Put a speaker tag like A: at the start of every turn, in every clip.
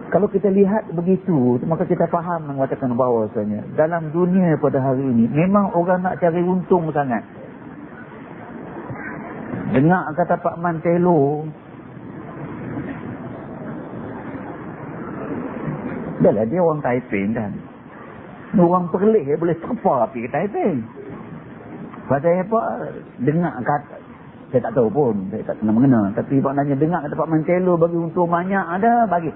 A: Kalau kita lihat begitu, maka kita faham mengatakan bahawasanya dalam dunia pada hari ini memang orang nak cari untung sangat. Dengar kata Pak Mantelo, dah lah dia orang Taiping kan. Orang Perlis boleh terpa pergi ke Taiping. Pasal apa? Dengar kata, saya tak tahu pun, saya tak pernah mengenal. Tapi maknanya dengar kata Pak Mantelo bagi untung banyak, ada bagi.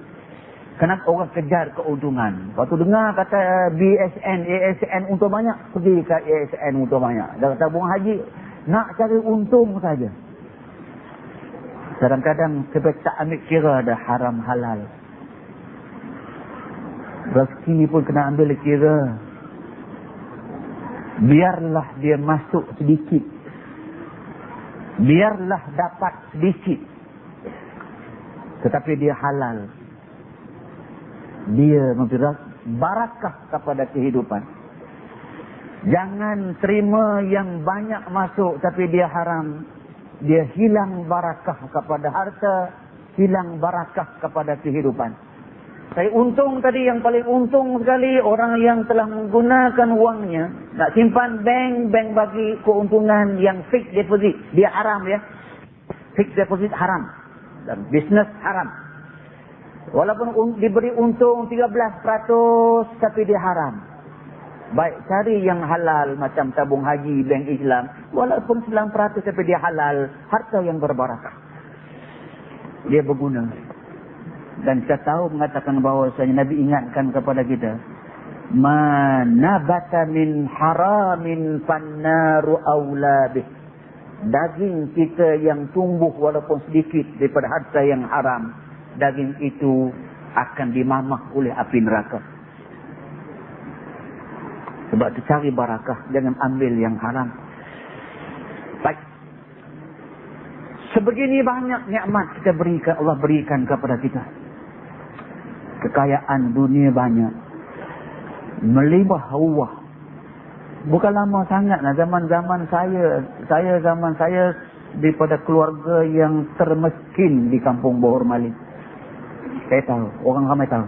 A: Kenapa orang kejar keuntungan? Lepas tu dengar kata BSN, ASN untung banyak, pergi ke ASN untung banyak. Dah kata buang haji, nak cari untung saja. Kadang-kadang kita tak ambil kira dah haram halal. Rezeki pun kena ambil kira. Biarlah dia masuk sedikit. Biarlah dapat sedikit. Tetapi dia halal. Dia memberi barakah kepada kehidupan. Jangan terima yang banyak masuk tapi dia haram. Dia hilang barakah kepada harta, hilang barakah kepada kehidupan. Saya untung tadi, yang paling untung sekali orang yang telah menggunakan wangnya nak simpan bank bagi keuntungan yang fixed deposit. Dia haram ya. Fixed deposit haram. Dan bisnes haram. Walaupun diberi untung 13% tapi dia haram. Baik cari yang halal macam tabung haji bank Islam. Walaupun 9% tapi dia halal. Harta yang berbarakah. Dia berguna. Dan kita tahu mengatakan bahawasanya Nabi ingatkan kepada kita. Ma nabata min haramin fannaru awlabih. Daging kita yang tumbuh walaupun sedikit daripada harta yang haram. Daging itu akan dimamak oleh api neraka. Sebab itu cari barakah, jangan ambil yang haram. Baik. Sebegini banyak nikmat kita berikan, Allah berikan kepada kita. Kekayaan dunia banyak. Melimpah ruah. Bukan lama sangat lah zaman-zaman zaman saya daripada keluarga yang termiskin di kampung Bohor Mali. Saya tahu, orang ramai tahu.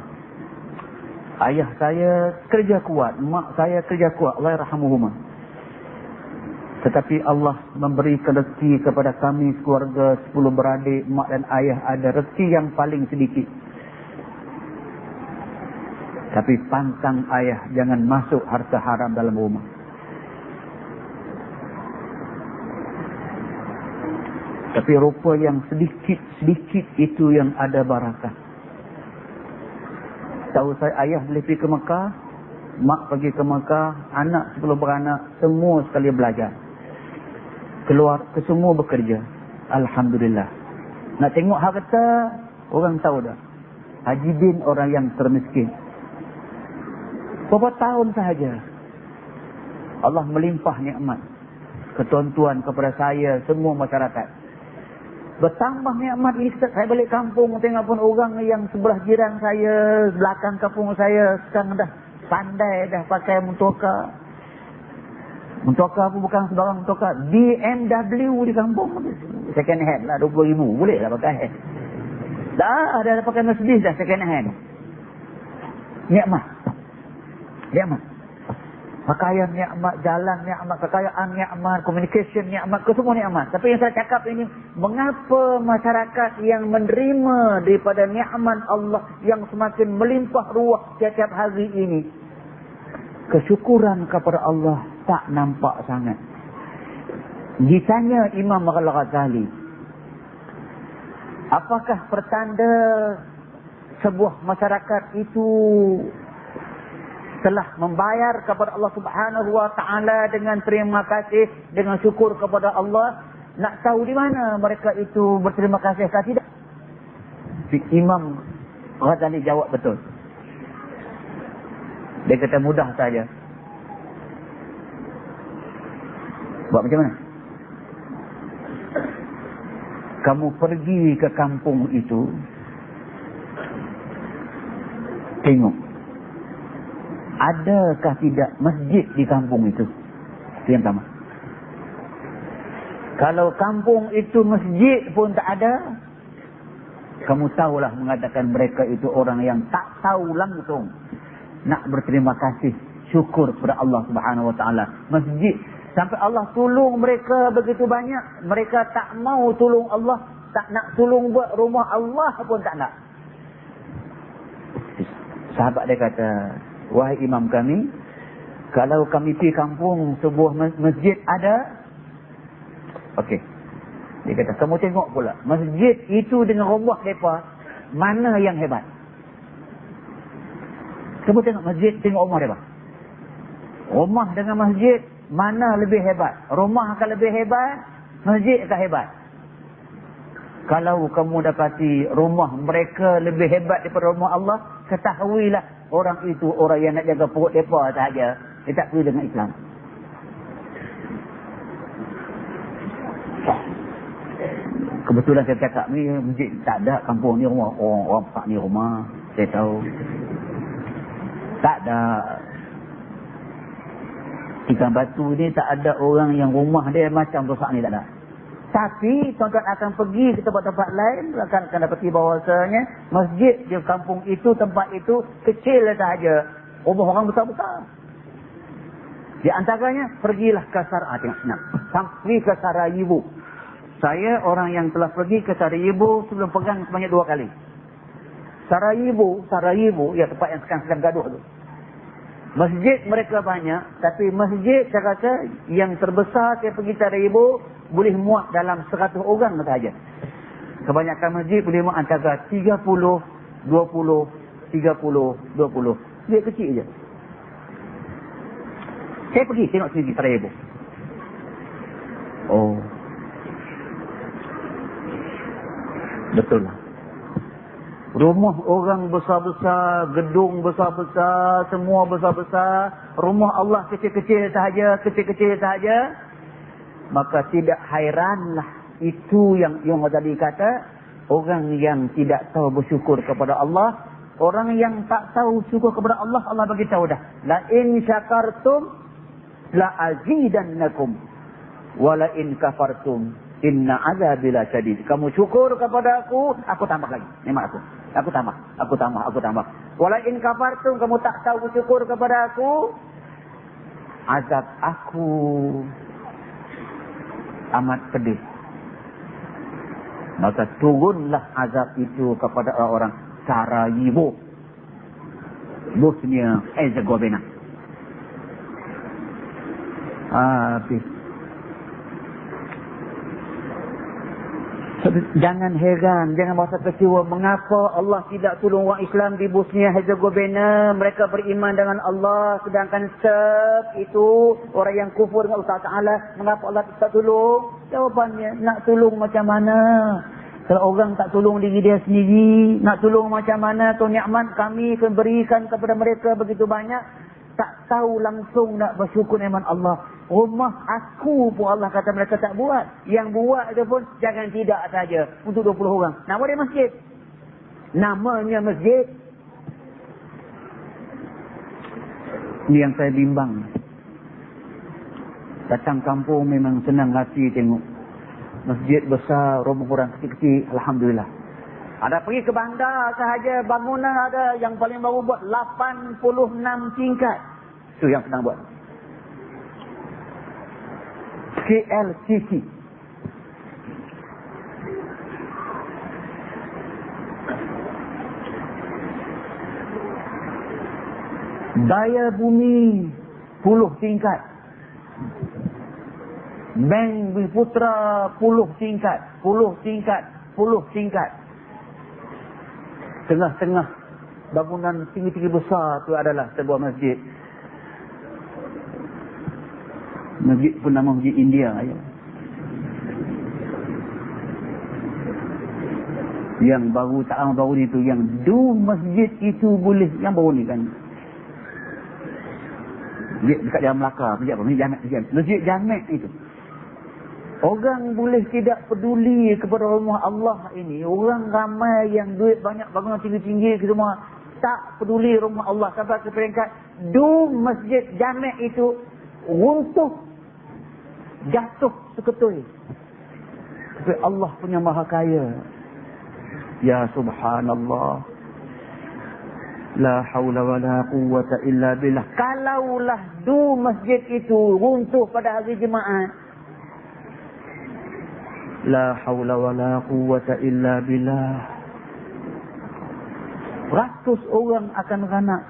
A: Ayah saya kerja kuat, mak saya kerja kuat, Allah yarhamuhuma. Tetapi Allah memberikan rezeki kepada kami keluarga 10 beradik, mak dan ayah ada rezeki yang paling sedikit. Tapi pantang ayah jangan masuk harta haram dalam rumah. Tapi rupa yang sedikit itu yang ada barakah. Tahu saya ayah boleh pergi ke Mekah, mak pergi ke Mekah, anak 10 beranak, semua sekali belajar. Keluar ke semua bekerja. Alhamdulillah. Nak tengok harta, orang tahu dah. Haji bin orang yang termiskin. Berapa tahun sahaja Allah melimpah nikmat, ketentuan kepada saya, semua masyarakat. Bertambah nikmat ini, saya balik kampung tengok pun orang yang sebelah jiran saya, belakang kampung saya sekarang dah pandai dah pakai motoka. Motoka pun bukan sembarang motoka, BMW di kampung. Second hand lah, 20,000 boleh lah pakai. Dah ada pakai Mercedes dah second hand. Nikmat. Pakaian nikmat, jalan nikmat, kekayaan nikmat, communication nikmat, kesemua nikmat. Tapi yang saya cakap ini, mengapa masyarakat yang menerima daripada nikmat Allah yang semakin melimpah ruah setiap hari ini, kesyukuran kepada Allah tak nampak sangat. Ditanya Imam Al-Ghazali, apakah pertanda sebuah masyarakat itu telah membayar kepada Allah Subhanahu wa taala dengan terima kasih, dengan syukur kepada Allah? Nak tahu di mana mereka itu berterima kasih atau tidak? Imam Ghazali jawab betul. Dia kata mudah saja. Buat macam mana? Kamu pergi ke kampung itu, tengok adakah tidak masjid di kampung itu? Itu yang pertama. Kalau kampung itu masjid pun tak ada, Kamu tahulah mengatakan mereka itu orang yang tak tahu langsung nak berterima kasih, syukur kepada Allah Subhanahu Wa Taala. Masjid sampai Allah tolong mereka begitu banyak, mereka tak mau tolong Allah, tak nak tolong buat rumah Allah pun tak nak. Sahabat dia kata, wahai imam kami, kalau kami pergi kampung sebuah masjid ada, okey. Dia kata, kamu tengok pula, masjid itu dengan rumah mereka, mana yang hebat? Kamu tengok masjid, tengok rumah mereka. Rumah dengan masjid, mana lebih hebat? Rumah akan lebih hebat, masjid akan hebat. Kalau kamu dapati rumah mereka lebih hebat daripada rumah Allah, ketahuilah orang itu orang yang nak jaga perut mereka sahaja. Dia tak perlu dengan Islam. Kebetulan saya cakap ni masjid tak ada, kampung ni rumah orang pak ni rumah, saya tahu. Tak ada. Ikan batu ni tak ada orang yang rumah dia macam besar ni, tak ada. Tapi tuan-tuan akan pergi ke tempat-tempat lain, akan dapati bahawasanya masjid di kampung itu, tempat itu kecil sahaja, rumah orang besar-besar. Di antaranya pergilah ke tengok senang, sampai ke Sarajevo. Saya orang yang telah pergi ke Sarajevo sebelum pegang sebanyak 2 kali. Sarajevo, ya tempat yang sekarang gaduh tu. Masjid mereka banyak, tapi masjid saya kata yang terbesar saya pergi Sarajevo boleh muat dalam 100 orang sahaja. Kebanyakan masjid boleh muat antara 30, 20, 30, 20. Dia kecil je. Saya pergi tengok sini Sarajevo. Oh. Betul lah. Rumah orang besar-besar, gedung besar-besar, semua besar-besar. Rumah Allah kecil-kecil sahaja, Maka tidak hairanlah itu yang tadi kata, orang yang tidak tahu bersyukur kepada Allah, orang yang tak tahu syukur kepada Allah, Allah bagi tahu dah. La in syakartum la azidannakum wa la in kafartum inna azabi la syadid. Kamu syukur kepada aku tambah lagi. Nikmat aku. Aku tambah. Wala in kafartum, kamu tak tahu bersyukur kepada aku, azab aku amat pedih. Maka turunlah azab itu kepada orang Sarajevo, Bosnia Herzegovina. Habis. Jangan heran, jangan merasa kecewa. Mengapa Allah tidak tolong orang Islam di Bosnia Herzegovina? Mereka beriman dengan Allah, sedangkan Serb itu orang yang kufur dengan Allah Ta'ala. Mengapa Allah tak tolong? Jawapannya, nak tolong macam mana? Kalau orang tak tolong diri dia sendiri, nak tolong macam mana? Tu nikmat kami akan berikan kepada mereka begitu banyak, tak tahu langsung nak bersyukur nikmat Allah. Rumah aku pun Allah kata mereka tak buat. Yang buat itu pun jangan tidak saja untuk 20 orang. Nama dia masjid. Namanya masjid. Ini yang saya bimbang. Datang kampung memang senang hati tengok masjid besar, rumah orang kecil-kecil. Alhamdulillah. Ada pergi ke bandar sahaja, bangunan ada yang paling baru buat 86 tingkat. Itu yang senang buat. KLCC. Daya bumi 10 tingkat. Bank Bumi Putra 10 tingkat. Tengah-tengah bangunan tinggi-tinggi besar tu adalah sebuah masjid. Masjid pun nama Masjid India ya. Yang baru tak lama baru ni tu, yang masjid itu boleh, yang baru ni kan. Dekat Jalan Melaka, Masjid Jamek itu. Orang boleh tidak peduli kepada rumah Allah ini. Orang ramai yang duit banyak, bangunan tinggi-tinggi semua, tak peduli rumah Allah sampai ke peringkat Masjid Jamek itu runtuh, jatuh seketui. Tapi Allah punya maha kaya. Ya subhanallah. La haula wa la quwwata illa billah. Kalaulah masjid itu runtuh pada hari Jumaat, la haula wa la quwwata illa billah, ratus orang akan ranak.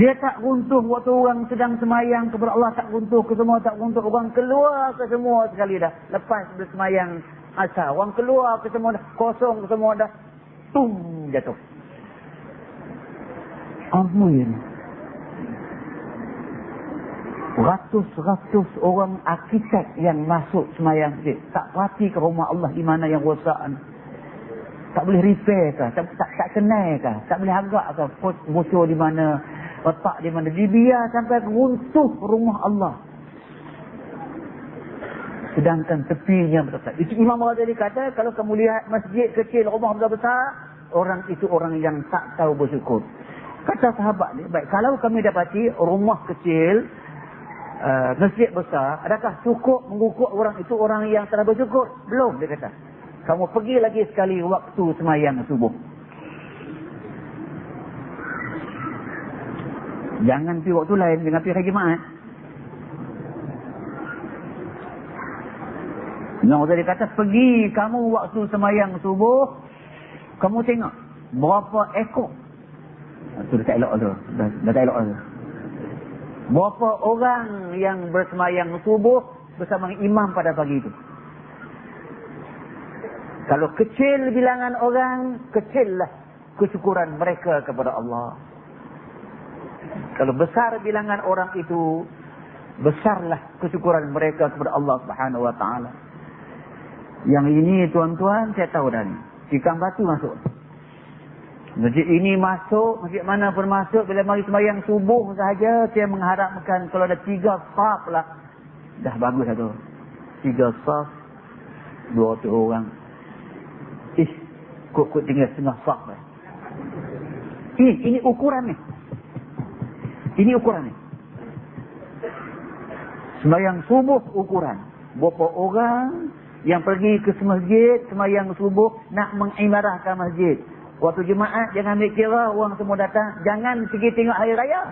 A: Dia tak runtuh waktu orang sedang semayang kepada Allah, tak runtuh ke semua, tak runtuh. Orang keluar ke semua sekali dah. Lepas bersemayang asar, orang keluar ke semua dah. Kosong ke semua dah. Tung, jatuh. Amin. Ratus-ratus orang arkitek yang masuk semayang. Tak perhati ke rumah Allah di mana yang rosak. Tak boleh repair kah? Tak kenal kah? Tak boleh agak kah? Bocor di mana? Letak di mana? Dibiar sampai runtuh rumah Allah. Sedangkan tepinya besar. Itu Imam Ghazali kata, kalau kamu lihat masjid kecil, rumah besar, orang itu orang yang tak tahu bersyukur. Kata sahabat ni, baik, kalau kami dapati rumah kecil, masjid besar, adakah cukup mengukur orang itu orang yang telah bersyukur? Belum, dia kata. Kamu pergi lagi sekali waktu semayang subuh. Jangan pergi waktu lain, jangan pergi hari Jumaat. Imam Ghazali kata, pergi kamu waktu semayang subuh, kamu tengok berapa ekor. Itu dah tak elok tu. Dah tak elok tu. Berapa orang yang bersemayang subuh bersama imam pada pagi itu. Kalau kecil bilangan orang, kecillah kesyukuran mereka kepada Allah. Kalau besar bilangan orang itu, besarlah kesyukuran mereka kepada Allah Subhanahu wa taala. Yang ini tuan-tuan saya tahu dah ni. Tikam batu masuk. Masjid ini masuk, masjid mana pun masuk, bila mari sembahyang subuh sahaja saya mengharapkan kalau ada 3 saf lah. Dah bagus dah tu. 3 saf, 200 orang. Kok tinggal setengah saf lah. Ini ukuran ni. Ini ukuran ni. Sembahyang subuh ukuran. Berapa orang yang pergi ke masjid, sembahyang subuh nak mengimarahkan masjid. Waktu Jumaat jangan ambil kira orang semua datang. Jangan pergi tengok hari raya.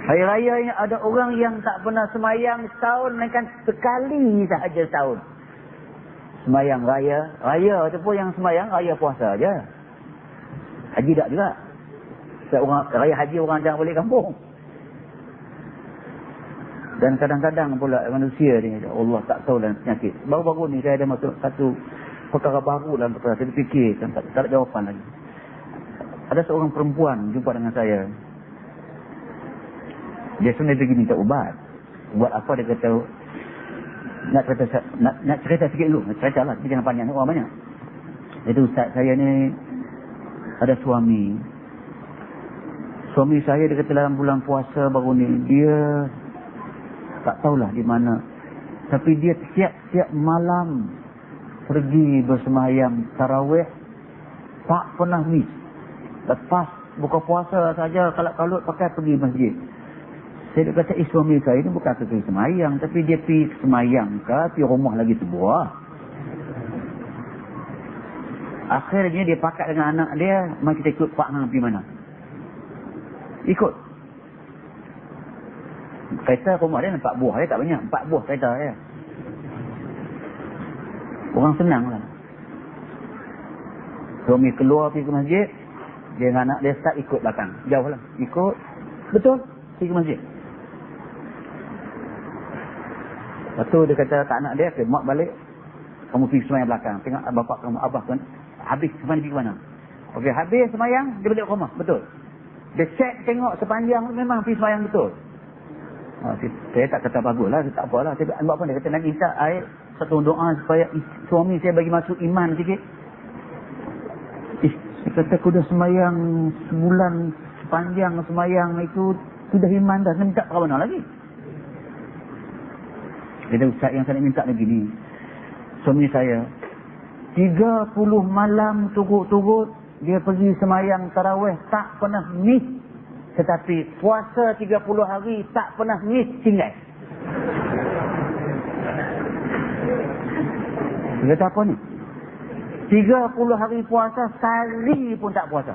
A: Hari raya ini ada orang yang tak pernah sembahyang setahun, melainkan sekali sahaja setahun. Sembahyang raya. Raya tu pun yang sembahyang raya puasa aja. Haji tak juga. Orang, raya haji orang jangan balik kampung. Dan kadang-kadang pula manusia ni, Allah tak tahu dalam penyakit. Baru-baru ni saya ada masuk satu perkara baru dalam perkara. Saya fikir, tak ada jawapan lagi. Ada seorang perempuan jumpa dengan saya. Dia sebenarnya pergi minta ubat. Buat apa dia kata, nak cerita sikit dulu. Nak cerita lah, jangan panjang, orang banyak. Jadi ustaz saya ni ada suami. Suami saya dia kata dalam bulan puasa baru ni, dia tak tahulah di mana. Tapi dia tiap-tiap malam pergi bersemayam tarawih, tak pernah miss. Lepas buka puasa saja, kalau pakai pergi masjid. Saya kata, suami saya ni bukan pergi semayang, tapi dia pergi semayang ke, pergi rumah lagi sebuah. Akhirnya dia pakat dengan anak dia, mari kita ikut Pak Hang pergi mana. Ikut. Kereta rumah dia 4 buah, dia tak banyak. 4 buah kereta dia. Orang senang lah. Suami keluar pergi ke masjid, dia dengan anak dia start ikut belakang. Jauh lah. Ikut. Betul. Pergi ke masjid. Lepas tu dia kata kat anak dia, okay, mak balik, kamu pergi semayang belakang. Tengok bapak kamu, abah kan. Habis semayang pergi ke mana? Okey, habis semayang, dia balik rumah. Betul. Dia check tengok sepanjang memang pergi semayang betul. Saya tak kata bagus lah, tak apalah. Saya buat apa, dia kata nak minta air satu doa supaya suami saya bagi masuk iman sikit. Dia kata aku dah semayang sebulan sepanjang semayang itu sudah iman dah, saya minta apa mana lagi. Dia kata ustaz yang saya nak minta lagi ni, suami saya 30 malam turut-turut dia pergi semayang tarawih tak pernah miss. Tetapi puasa 30 hari tak pernah miss tinggal. Dia kata apa ni? 30 hari puasa, sekali pun tak puasa.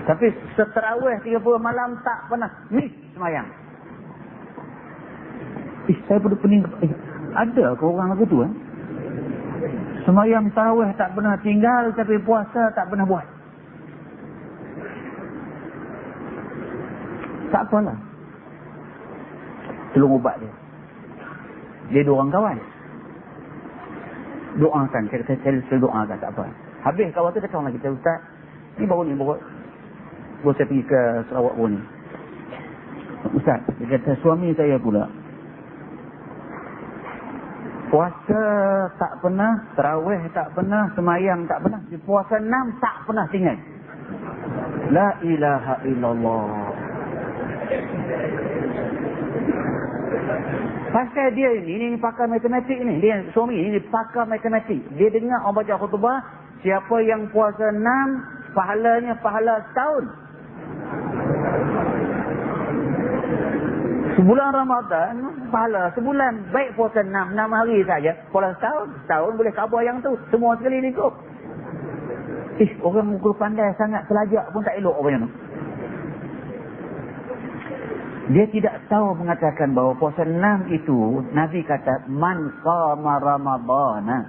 A: Tapi seterawih 30 malam tak pernah miss semayang. Saya perlu pening. Ada ke orang begitu kan? Semayang tarawih tak pernah tinggal, tapi puasa tak pernah buat. Tak apalah. Tolong ubat dia. Dia dua orang kawan. Doakan. Saya doakan, tak apa. Habis kawan tu kata orang lagi, Ustaz, ni baru saya pergi ke Sarawak baru ni. Ustaz, dia kata suami saya pula puasa tak pernah, tarawih tak pernah, semayang tak pernah, puasa 6 tak pernah tinggal. La ilaha illallah. Pasal dia ini pakar matematik ni. Dia suami ini pakar matematik. Dia dengar orang baca khutbah, siapa yang puasa 6, pahalanya pahala setahun. Sebulan Ramadan, pahala sebulan. Baik puasa 6 hari saja, pahala setahun. Setahun boleh khabar yang tu. Semua sekali ni kok. Orang mukul pandai sangat, selajak pun tak elok orang tu. Dia tidak tahu mengatakan bahawa puasa 6 itu, Nabi kata, man qama Ramadana.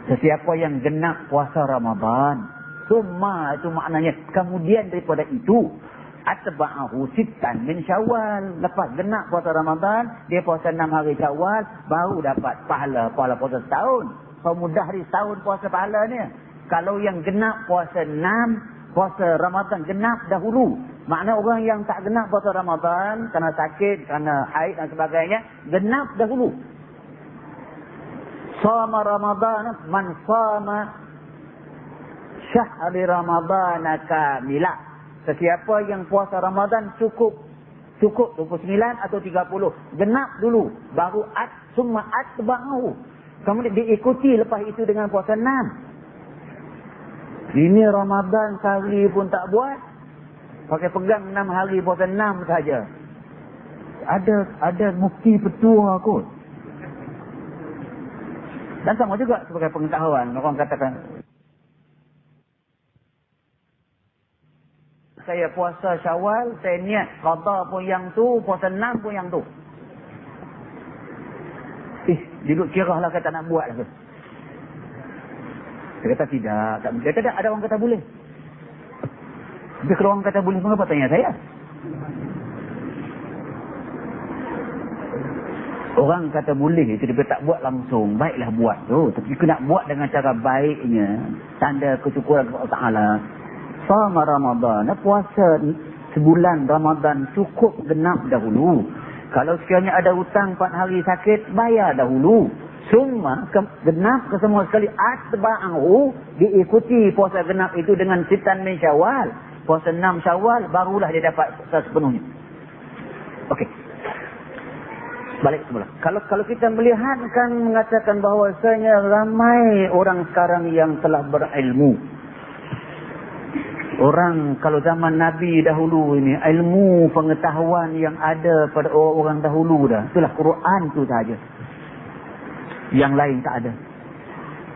A: Sesiapa yang genap puasa Ramadan. Summa itu maknanya, kemudian daripada itu, atba'ahu sittan min Syawal. Lepas genap puasa Ramadan, dia puasa 6 hari Syawal, baru dapat pahala puasa setahun. Kalau mudah hari setahun puasa pahalanya. Kalau yang genap puasa 6, puasa Ramadan genap dahulu. Makna orang yang tak genap puasa Ramadan, kerana sakit, kerana haid dan sebagainya, genap dahulu. Sama Ramadan, man sama syahri Ramadan kamila. Sesiapa yang puasa Ramadan cukup 29 atau 30. Genap dulu. Baru summa atba'ahu. Kemudian diikuti lepas itu dengan puasa 6. Ini Ramadan sekali pun tak buat. Pakai pegang 6 hari puasa 6 saja. Ada mufti petua kot. Dan sama juga sebagai pengetahuan. Orang katakan, saya puasa Syawal, saya niat qada pun yang tu, puasa 6 pun yang tu. Duduk kirah lah kata nak buat lah. Dia kata tidak. Dia kata ada orang kata boleh. Tapi kalau orang kata boleh, mengapa tanya saya? Orang kata boleh itu dia tak buat langsung. Baiklah buat tu. Tapi kena buat dengan cara baiknya. Tanda kesyukuran kepada Allah Ta'ala. Sama Ramadan, puasa sebulan Ramadan cukup genap dahulu. Kalau sekiranya ada hutang 4 hari sakit, bayar dahulu. Semua genap ke semua sekali. Atba'ahu, diikuti puasa genap itu dengan sittan min Syawal. Puasa 6 Syawal, barulah dia dapat sepenuhnya. Okey. Balik semula. Kalau kita melihatkan, mengatakan bahawasanya ramai orang sekarang yang telah berilmu. Orang kalau zaman Nabi dahulu ini, ilmu pengetahuan yang ada pada orang dahulu dah. Itulah Quran tu sahaja. Yang lain tak ada.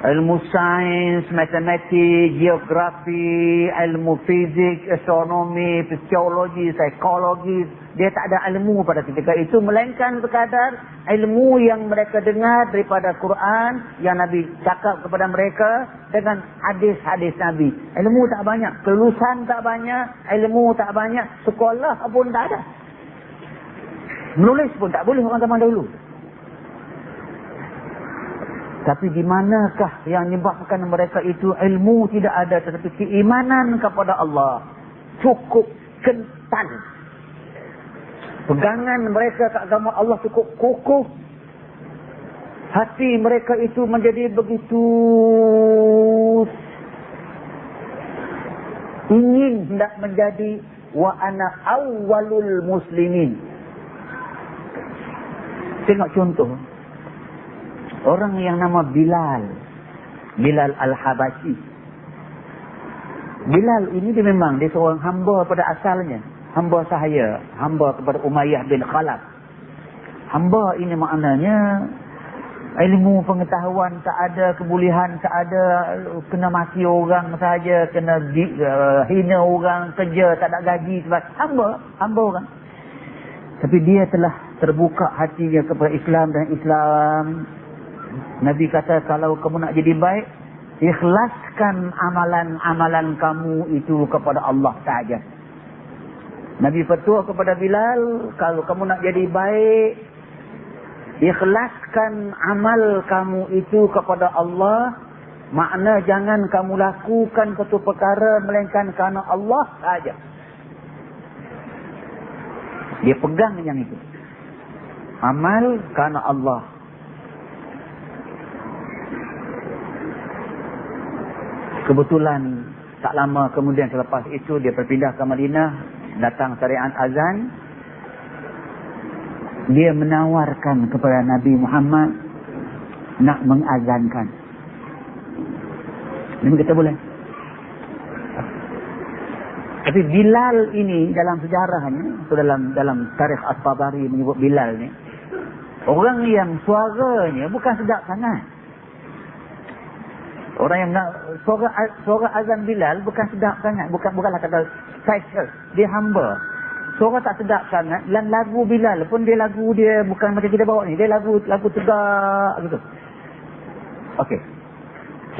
A: Ilmu sains, matematik, geografi, ilmu fizik, astronomi, psikologi, psikologi. Dia tak ada ilmu pada ketika itu. Melainkan sekadar ilmu yang mereka dengar daripada Quran. Yang Nabi cakap kepada mereka dengan hadis-hadis Nabi. Ilmu tak banyak. Kelulusan tak banyak. Ilmu tak banyak. Sekolah pun tak ada. Menulis pun tak boleh orang zaman dahulu. Tapi di manakah yang menyebabkan mereka itu ilmu tidak ada, tetapi keimanan kepada Allah cukup kental. Pegangan mereka ke agama Allah cukup kukuh. Hati mereka itu menjadi begitu ingin hendak menjadi wa ana awwalul muslimin. Tengok contoh. Orang yang nama Bilal Al-Habashi. Bilal ini dia memang dia seorang hamba pada asalnya. Hamba sahaya. Hamba kepada Umayyah bin Khalaf. Hamba ini maknanya Ilmu pengetahuan tak ada, kebolehan tak ada, kena maki orang saja, kena hina orang, kerja tak ada gaji sebab hamba orang. Tapi dia telah terbuka hatinya kepada Islam dan Islam. Nabi kata, kalau kamu nak jadi baik, ikhlaskan amalan-amalan kamu itu kepada Allah sahaja. Nabi petua kepada Bilal, kalau kamu nak jadi baik, ikhlaskan amal kamu itu kepada Allah. Makna jangan kamu lakukan satu perkara melainkan kerana Allah sahaja. Dia pegang yang itu. Amal kerana Allah. Kebetulan tak lama kemudian selepas itu dia berpindah ke Madinah, datang syariat azan. Dia menawarkan kepada Nabi Muhammad nak mengazankan. Nabi kata boleh. Tapi Bilal ini dalam sejarahnya, atau dalam tarikh At-Tabari menyebut Bilal ni, orang yang suaranya bukan sedap sangat. Orang yang nak suara azan Bilal bukan sedap sangat, bukanlah kata special, dia hamba. Suara tak sedap sangat. Dan lagu Bilal pun dia bukan macam kita bawa ni, dia lagu tegak gitu. Okey.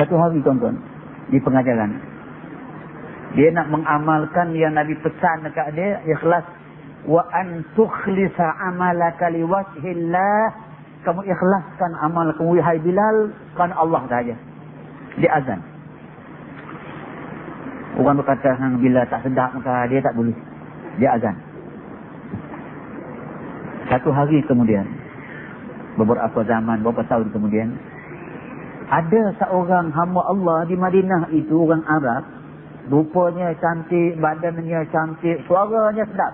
A: Satu hari tuan-tuan di pengajaran, dia nak mengamalkan yang Nabi pesan dekat dia, ikhlas. Wa an tukhlisa amalaka liwajhillah. Kamu ikhlaskan amal kamu, wahai Bilal, kerana Allah sahaja. Dia azan. Orang berkata, bila tak sedap maka dia tak boleh. Dia azan. Satu hari kemudian, beberapa tahun kemudian, ada seorang hamba Allah di Madinah itu, orang Arab. Rupanya cantik, badannya cantik, suaranya sedap,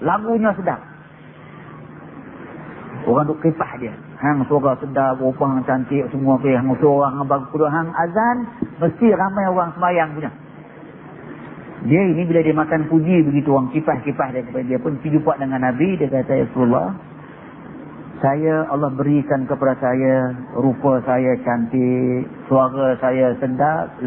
A: lagunya sedap. Orang duk kipah dia. Hang suara sedap, rupa hang cantik, semua ke hang suara hang bagus, hang azan, mesti ramai orang sembahyang punya. Dia ini bila dia makan puji begitu, orang kipah-kipah dia kepada dia pun pergi jumpa dengan Nabi. Dia kata, ya Rasulullah, Allah berikan kepada saya, rupa saya cantik, suara saya sedap,